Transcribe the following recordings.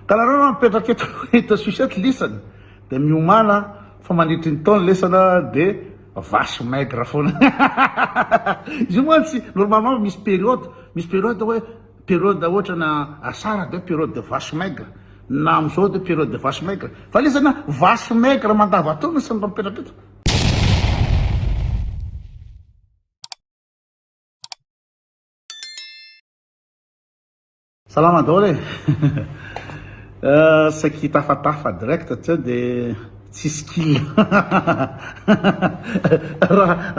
ka nareo mipetraka eto Suisse eto lisany de miomana fa mandritry ny taona lesana de vache maigre foana izy io moa tsy normalement misy période hoe période ohatra na asara de période de vache maigre na am'izao de période de vache maigre fa lesana vache maigre mandavataona sy mba mipetraka eto. Salama daholo e saky tafatafa direct tsy de tsy skill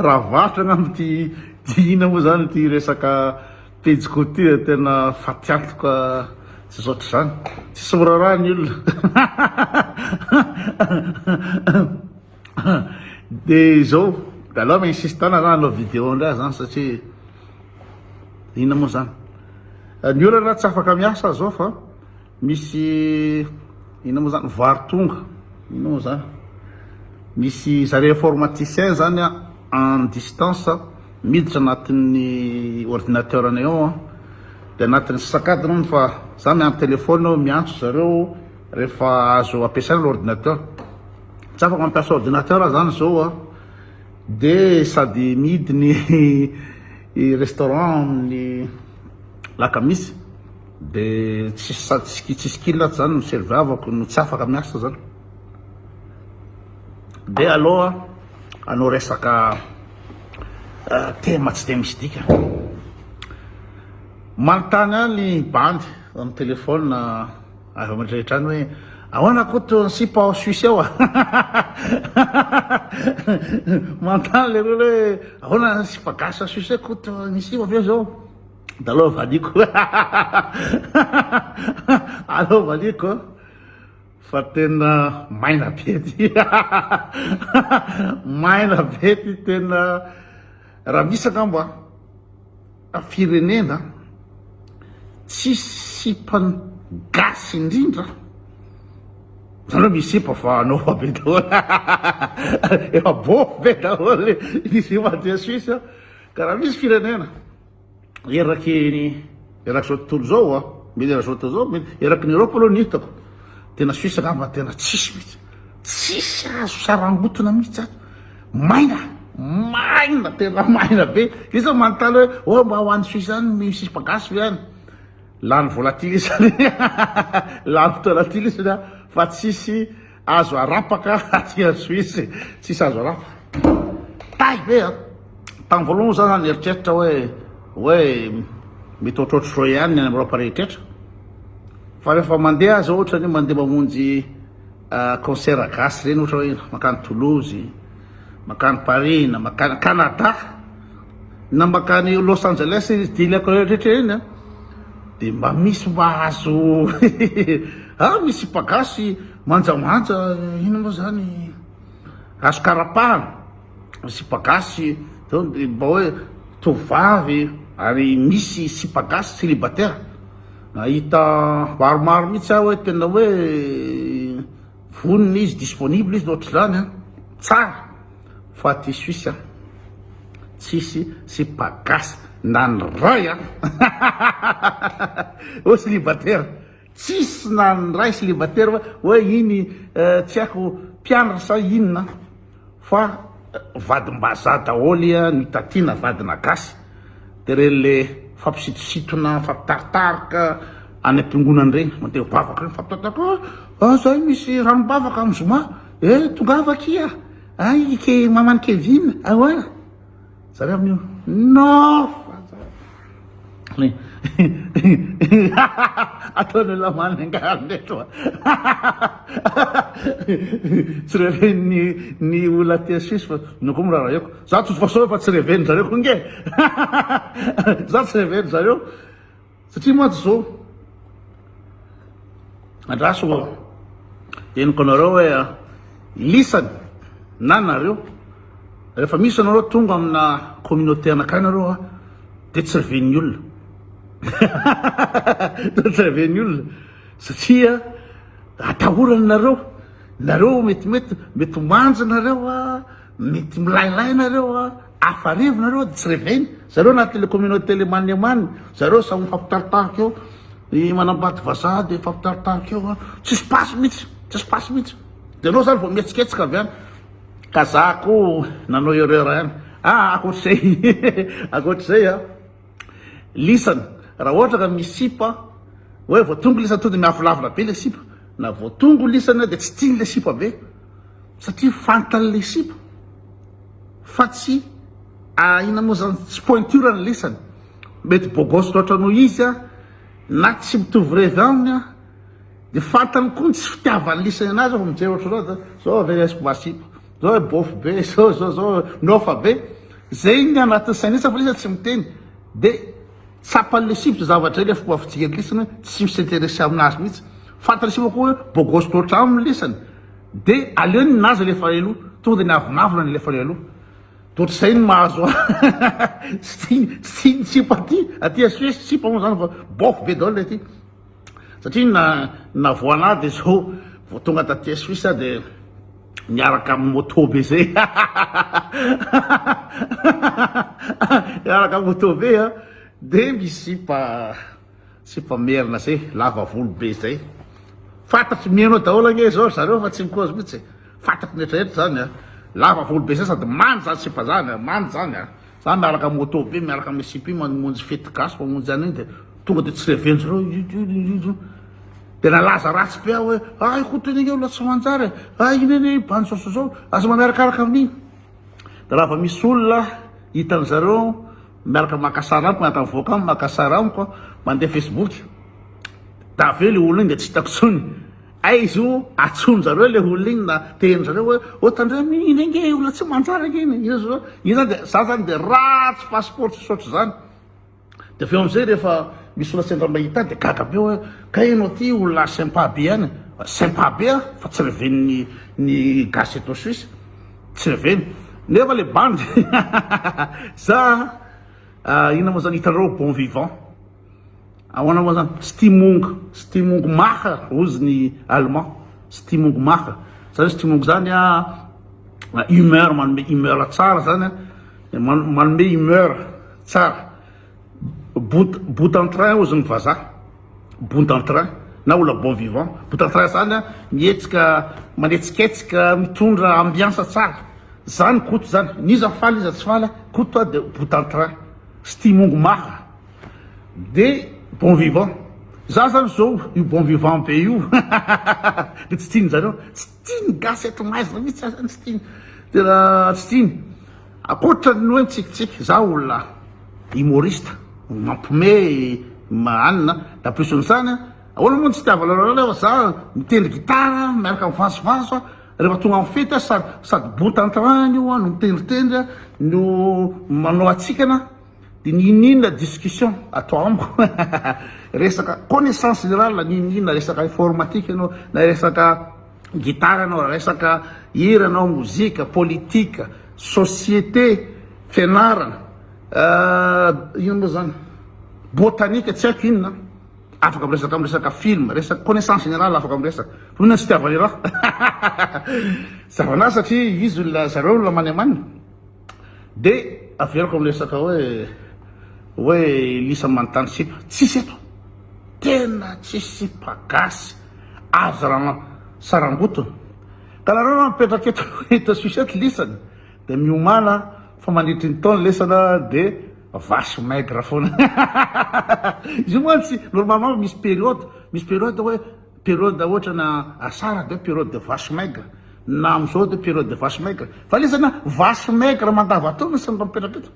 raha vatra agnamby ty ina moa zany ty resaka page côté tena fatiatoka tsy zotra zany tsisy miraharaha ny olona de zao de aloha mainsistana raha anao vidéo ndray zany satria ina moa zany ny olona raha tsy afaka miasa zao fa misy ina moa zany varotonga ina moa zany misy zare informaticien zany en distance miditra anatin'ny ordinateur anay ao de anatin'ny sakadiny fa za miandry telefôny miantso zareo rehefa azo ampiasaina l'ordinateur tsy afaka mampiasa ordinateur zany zao de sady midy ny restaurant amin'ny laka misy de tsisy skill zany miserviavako no tsy afaka miasa zany de aloha anao resaka tema tsy de misy dika manontany any bandy amy telefôny avy amadrehitra any hoe ahoana koto ny sipa ao Suisse ao manontany le olo hoe ahoana ny sipa gasy Suisse koto misy aveo zao da aloha valiko aloha valiko fa tena maina be ty maina be ty tena raha misy angamba firenena tsy sipany gasy indrindra zany hoe misy sipa fa anao fa be daholo efa bofo be daholo misy madia Suisse ka raha misy firenena eraky zao tontolo zao mety eraky zao tontolo zao eraky ny Europe aloha nitako tena Suisse angamba tena tsisy mihitsy tsisy azo sarangotona mihitsy ato maina tena maina be izy manontany hoe mba ho any Suisse any misy pagasy ve any lany volatily zany lany volatily zany fa tsisy azo arapaka aty Suisse tsisy azo arapaka tay be tamy voalohany zany any eritreritra hoe mety ohatrohatry zao ihany ny Europe rehetrrehetra fa rehefa mandeha zao ohatra ny mandeha mamonjy concert gasy reny ohatra hoe makany Toulouse makany Paris na makany Canada na makany Los Angeles dilako rehetrrehetra reny de mba misy mba azo misy pagasy manjamanja ino moa zany azo karapahana misy pagasy mba hoe tovavy ary misy sipagasy célibataire nahita maromaro mihitsy aho hoe tena hoe voniny izy disponible izy loatra zany tsara fa ty Suisse tsisy sipagasy na ny ray o célibataire tsisy na ny ray célibataire hoe iny tsy haiko mpianatra sa inona fa vadim-bazaha daholy ny tatiana vadina gasy de reny le fampisitositona fampitartarika any am-piangonany reny mandeha bavaka reny fampitartarika zay misy ranom-bavaka amy zoma tongavaky ke mamany Kevin ahoana zare amin'io no ataony lamany angarandeto tsy reveny ny olona tia Suisse fa noko miraharaeko za totofaso fa tsy reveny zareo ko nge za tsy reveny zareo satria moaty zao andraso eniko anareo hoe lisany na nareo rehefa misy anareo tonga amina communauté anakay nareo de tsy reven'ny olona tsy reven'ny olona satria atahorany nareo mety manja nareo mety milailay nareo afarivo nareo de tsy reveny zareo anaty le communauté le many zareo samy fampitaritarika eo ny manambady vazaha de fampitaritarika eo tsisy pasy mihitsy de anao zany vao mietsiketsika avy any ka za ko nanao erreur ihany akoatr'izay lisana raha ohatra ka misipa hoe voatongo lisana to de miafilavina be le sipa na voatongo lisana de tsy tiany le sipa be satria fantany le sipa fa tsy ina moa zany tsy pointure ny lisany mety bogosy loatra noho izy na tsy mitovy revy aminy de fantany koa tsy fitiavany lisany anazy fa mijery ohatranao zao avesiko masipa zao bofy be zao nofa be zay ny anatin'ny sainisa fa lisany tsy miteny de tsapan'le sipy zavatra le fomba fijery lisany tsy misintéressé aminazy mihitsy fantany sipa koa hoe bogosy loatra aminy lisany de aleony nazy lefa aloha tonga de niavinavina ny lefa aloha toatr'izay ny mahazo tsy sipa aty suesy sipa moa zany fa bofy be daholo le ty satria na voana de zao vao tonga taty suisse de miaraka amin'ny moto be zay miaraka amin'ny moto be de misy sipa merina zay lava volo be zay fantatry mihainao daholo ane zao zareo fa tsy mikozy mihitsy fantatry netraetra zany lava volo be zay sady many zany sipa zany many zany za miaraka amin'ny moto be miaraka amin'ny sipa iny mamonjy fety gasy mamonjy any iny de tonga de tsy revenjo reo de nalaza ratsy be hoe koton'iny eo la tsy manjary iny eny bany zao aza mamiarakaraka amin'iny de raha fa misy olona hitan'ny zareo miaraka makasara amiko miaraka mivoaka amiko makasara amiko mandeha facebook da aveo le olona iny de tsy hitako tsony izy io atsony zareo le olona iny na teny zareo hoe tandremy iny nge olona tsy manjary iny iny zany de za zany de ratsy passeport sisotry zany de aveo amizay rehefa misy olona sendra mahita de gaga be hoe ka enao ty olona sympa be any sympa be fa tsy reveny ny gasy eto suisse tsy reveny nefa le bandy za ina moa zany hitanareo bon vivant ahoana moa zany stimungo maha ozy ny allemand stimungo maha zany stimungo zany humeur manome humeur tsara zany manome humeur tsara bout en train ozy ny vazaha bout en train na olona bon vivant bout en train zany mietsika manetsiketsika mitondra ambiance tsara zany koto zany niza faly iza tsy faly koto de bout en train stimungo maha de bon vivant za zany zao io bon vivant be io de tsy tiany zareo tsy tiany gasy eto maizina mihitsy zany tsy tiany tena tsy tiany akoatra ny hoe mitsikitsiky za olona humoriste mampome mahanina da plus n'izany ahoana moa tsy tiava lalao za mitendry gitara miaraka amin'ny vasovaso rehefa tonga amin'ny fety sady bout en train io no mitendritendry no manao atsikana de ninina discussion atao amiko resaka connaissance générale ninina resaka informatique anao na resaka gitara anao resaka hira anao mozika politika société fianarana ino moa zany botanika tsy haiko inona afaka miresaka amresaka film resaka connaissance générale afaka miresaka fa mihina tsy tiavany raha zavanazy satria izy olona zareo olona maniamanina de averiko amresaka hoe lisa manontany sipa tsisy eto tena tsisy sipa gasy azo raha sarangotony ka nareo na mipetraka eto eto suisse eto lisany de miomana fa mandritry ny taona lesana de vache maigre foana izy io moa tsy normalement misy période hoe période ohatra na asara de période de vache maigre na amizao de période de vache maigre fa lesana vache maigre mandavataona sy mba mipetraka eto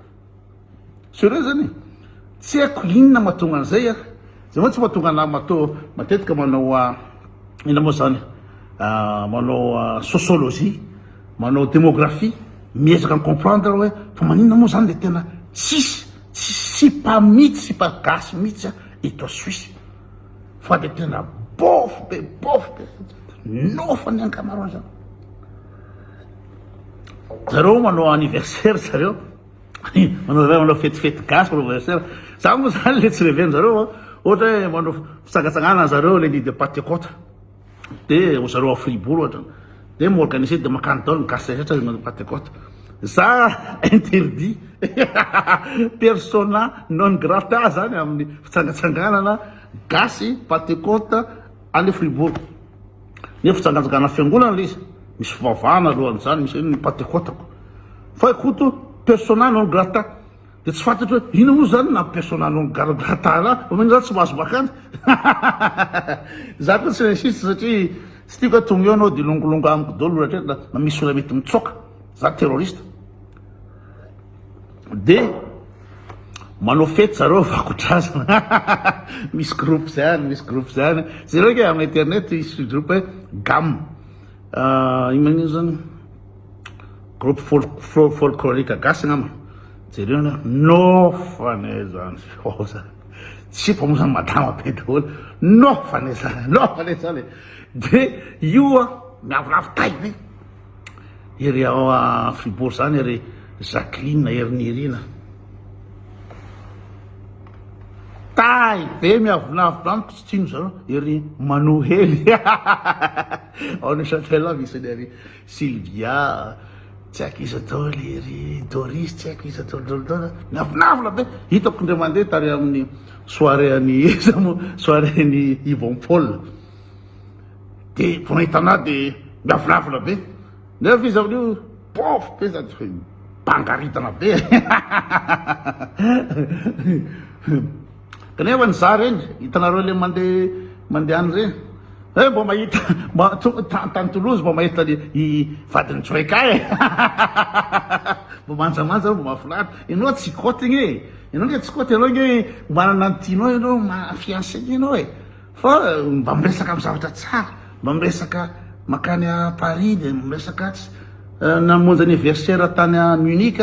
sérieux zany tsy haiko inona mahatonga an'izay zay moa tsy mahatonga ana matetika manao ina moa zany manao sociologie manao démographie miezaka ny comprendre hoe fa maninona moa zany le tena tsisy sipa mihitsy sipa gasy mihitsy eto suisse fa de tena bofy be nofa ny ankamaroany zany zareo manao anniversaire zareo manao fetifety gasy manao anniversaire za moa zany le tsy reveny zareo ohatra hoe manao fitsangatsangana zareo le nid de Pentecôte de zareo a Fribourg ohatra de m'organiser de makany daholo ny gasy rehetra manao Pentecôte za interdit persona non grata zany amin'ny fitsangatsanganana gasy Pentecôte any Fribourg. Nefa tsangatsangana fiangonana le izy misy fivavahana alohan'izany misy ny Pentecôte fa koto persona non grata de tsy fantatro hoe ino moa zany na persona non grata na omeny zany tsy mahazo bakany za koa tsy insiste satria tsy tiako hoe tonga eo anao de longolongo amiko daholo ohatra na misy olona mety mitsoka za terroriste de manao fety zareo vakotrazana misy groupe zany zareo ke amin'ny internet misy groupe hoe GAM ino zany groupe folklorique gasy ngamba jereo no fane zany tsy pa moa zany madama be daholo no fane zany de io miavolavo tainy ery ao Fribourg zany ery Jacqueline ery Nirina tay be miavonavona amiko tsy tino zareo ery Manohely ao Neuchâtel misy ery Sylvia tsy haiko izy atao ery Doris tsy haiko izy atao miavonavona be hitako ndray mandeha tary amin'ny soirée ny Yvon Paul de vao nahitana de miavonavona be nefa izy amin'io pofo be zany bangaritana be kanefa ny za reny hitanareo le mandeha any reny mbo mahita tany Toulouse mbo mahita i vadiny Troika mbo manjamanja mbo mahafinaritra ianao tsy koty igny ianao nge tsy koty ianao nge manana ny tianao ianao mafiancé ianao fa mba miresaka amin'ny zavatra tsara mba miresaka makany a Paris de miresaka namonjy anniversaire tany a Munich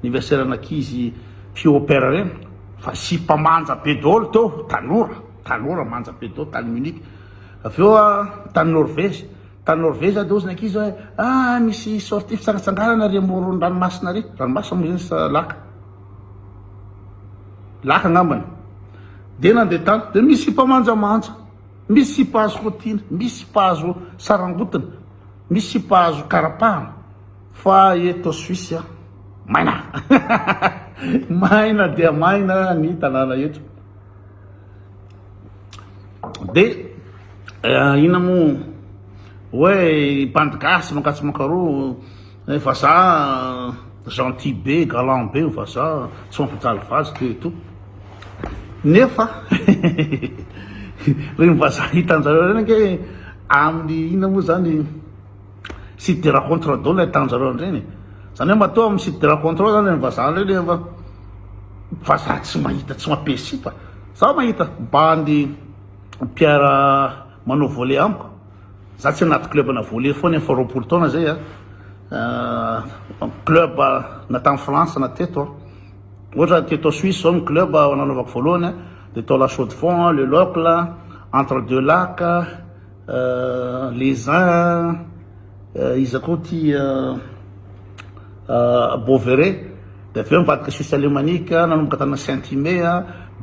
anniversaire an'ankizy fio opéra reny fa sy mpamanja be daholo teo tanora manja be daholo tany Munich avy eo tany Norvège de ozy ny ankizy hoe misy sorti fitsangatsanganana ary amorony ranomasina ary ranomasina moa zany laka ngambany de nandeha tany de misy mpamanjamanja misy mpahazo rotina misy mpahazo sarangotina misy mpahazo karapahana fa eto Suisse maina maina dia maina ny tanàna eto de ina mo hoe bande gasy mankatsy makaroa fa za gentil be galant be fa za tsy mampitaly vazy teo eto nefa reny vaza hitanjareo reny ke amin'ny ina moa zany site de rencontre daholo le hitanjareo reny zany hoe matoa amin'ny site de rencontre ao zany vaza reny efa vaza tsy mahita tsy mampesipa za mahita bandy mpiara manao volley amiko za tsy anaty club na volley foana efa roapolo taona zay club natany France na teto ohatra teto Suisse zao ny club nanaovako voalohany de tao la Chaux-de-Fonds le Locle entre deux lacs les uns izy koa ty Beauveret de aveo mivadika Suisse alémanique nanomboka tana Saint-Thimé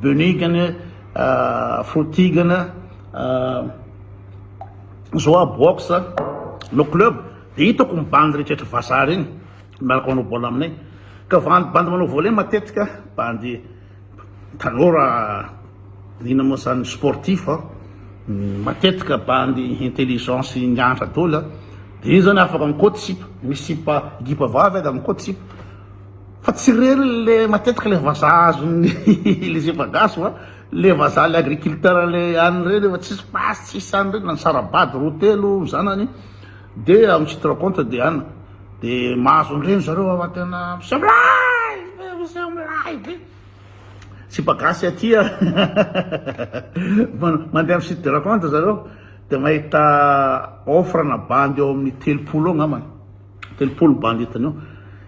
Benigane Frotigane zao box no club de hitako mibandy rehetrrehetra vaza reny miaraka manao baolina aminay ka bandy manao volley matetika bandy tanora ina moa zany sportif matetika bandy intelligence niandra daholo de iny zany afaka mikoty sipa misy sipa gipa vavy da mikoty sipa fa tsy reny le matetika le vaza azony le zefagaso le vaza le agriculteur le any reny fa tsisy pasy tsisy any reny na ny sarabady roa telo zanany de amin'ny site rencontre de any de mahazo an'ireny zareo avatena misamilay be sipa gasy atya mandeha amin'ny site de rencontre zareo de mahita offre na bandy eo amin'ny telopolo eo ngamany telopolo bandy hitaneo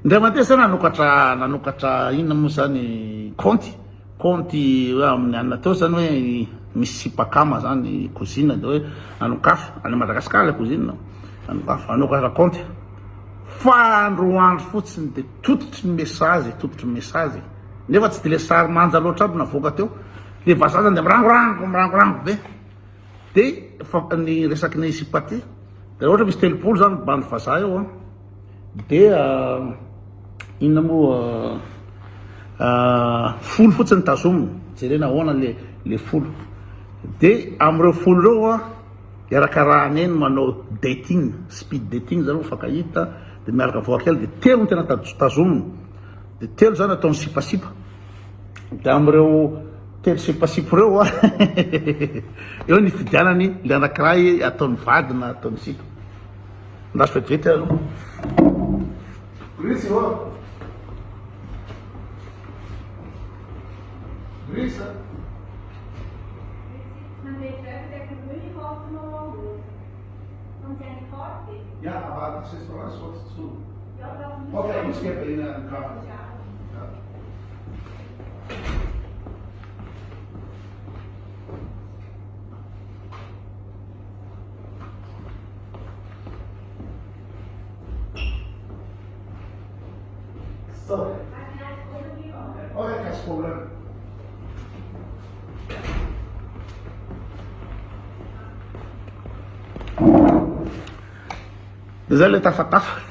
indray mandeha zany nanokatra inona moa zany compte hoe amin'ny anina teo zany hoe misy sipakama zany cousine de hoe anokafa any Madagasikara le cousine anokafa anokatra compte fa andro andro fotsiny de tototry ny message nefa tsy de le sary manja loatra aby navoaka teo le vaza zany de mirangorango be de ny resaky ny sipaty de ohatra misy telopolo zany bandy vaza eo de inona moa folo fotsiny tazominy jerena ahoana le folo de am'ireo folo reo a iarakarahany eny manao dating speed dating zany fakahita de miaraka voakely de telo ny tena tazominy de telo zany ataony sipasipa de am'ireo telo sipasipa reo a eo ny fidianany le anankiray ataony vady na ataony sipa ndaso vetivety aloha Grisa ó. Grisa. Ja, aber das ist was zu. Okay, ich gebe Ihnen einen Kaffee. So. Olha que as problema. Zay le tafatafa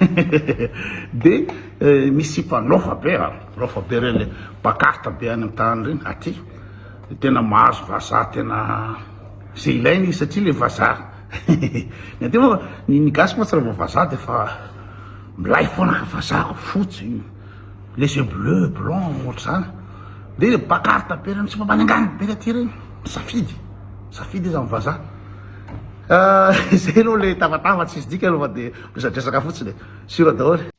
de misy mpanofa be reny le pakarta be any am'tany reny aty de tena mahazo vazaha tena ze ilainy satria le vazaha ny aty moa ny gasy moa tsy raha vazaha de fa milay foana vazaha fotsy les yeux bleus blanc ohatra zany de pakarta be reny tsy mampanangany be aty reny safidy izy amy vazaha zay aloha le tavatafa tsisy dika aloha fa de misadresaka fotsiny sura daholo